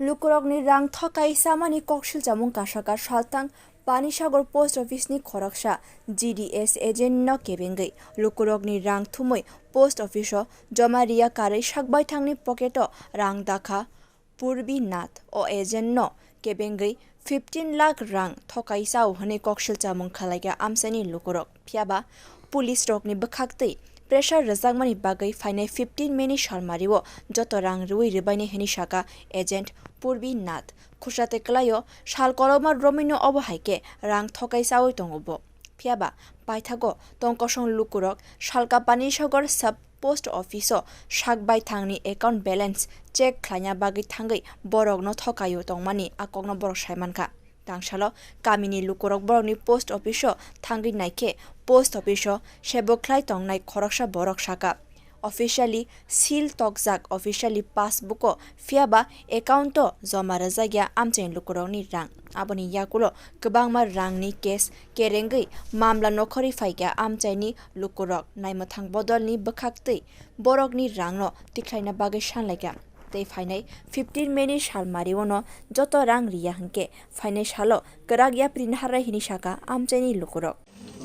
Lukorogni rang thokai chamani koksilsamung kasakha salthang Panisagar post office ni khorok GDS agent no kebengwi Lukorogni rang thomui post office o joma riya karwi baithangni poket rang dakha Purbhi Nath.Oh agent no kebengwi 15 lakh rang thokai chao hane koksilsamung khalaiga amchaini Lukorog Phiyabha police rokni bwkhak pressure rijakmani bagwi phainai 15 meni salmari o joto rang rui ribaini hini shaka agent Purbhi Nath khusate klayo sal koloma romino obohaike rang thokai chawai tongobo Phiyabha paithago tongkosong Lukorog salka Panisagar sub post office o baithangni account balance check khlaina bagwi thangwi borok no thokayo tongmani akokno borok saimanka tangsalo kamini Lukorog borokni post office o thangwi naike post office o sebo khlai tongnai khoroksa borok saka officially seal tokjak officially passbook o Phiyabha account o joma rajagya amchaini Lukorogni rang aboni yakulo kwbangma rangni case kerengwi mamla nokhori faigya amchaini Lukorog naimathang bodolni bwkhak borokni rangno tiklaina bagwi sanlaigya tei phainai 15 meni salmari no joto rang riya hingke phainai salo kwrak yaprin harai hini saka amchaini Lukorog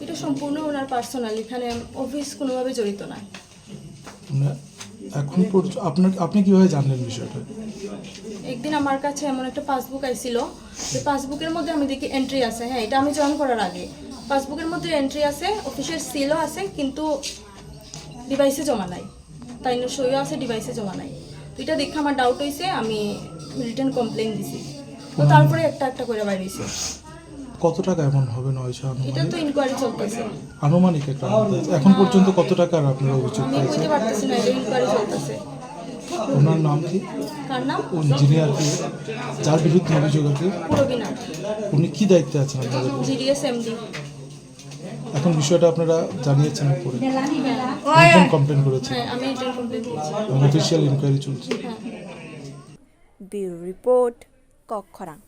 এটা সম্পূর্ণ ওনার personal এখানে office কোনোভাবে জড়িত না এখন আপনি কিভাবে জানলেন বিষয়টা একদিন আমার কাছে এমন একটা পাসবুক আইছিল যে পাসবুকের মধ্যে আমি দেখি এন্ট্রি আছে হ্যাঁ এটা আমি জয়েন করার আগে পাসবুকের মধ্যে এন্ট্রি আছে অফিসের সিলও আছে কিন্তু ডিভাইসে জমা নাই তাই না সইও আছে ডিভাইসে জমা নাই তো এটা দেখে আমার ডাউট হইছে আমি রিটার্ন কমপ্লেইন দিছি তো তারপরে একটা একটা করে বাইরেছি কত টাকা এমন হবে না ওইসব এটা তো ইনকোয়ারি চলতেছে আনুমানিক একটা এখন পর্যন্ত কত টাকার আপনারা অভিযোগ আমি পেয়েছেন বুঝতে পারতেছি না এটা ইনকোয়ারি চলতেছে ওনার নাম কি কার নাম যিনি আর কি যার বিরুদ্ধে অভিযোগ আছে পুরবি নাথ উনি কি দায়িত্বে আছেন আপনাদের জিডিএস এমডি এখন বিষয়টা আপনারা জানিয়েছেন পরে রিটার্ন কমপ্লেইন করেছেন হ্যাঁ আমি রিটার্ন কমপ্লেইন দিয়েছি অফিশিয়াল ইনকোয়ারি চলছে ব্যুরো রিপোর্ট কক্ষরাং।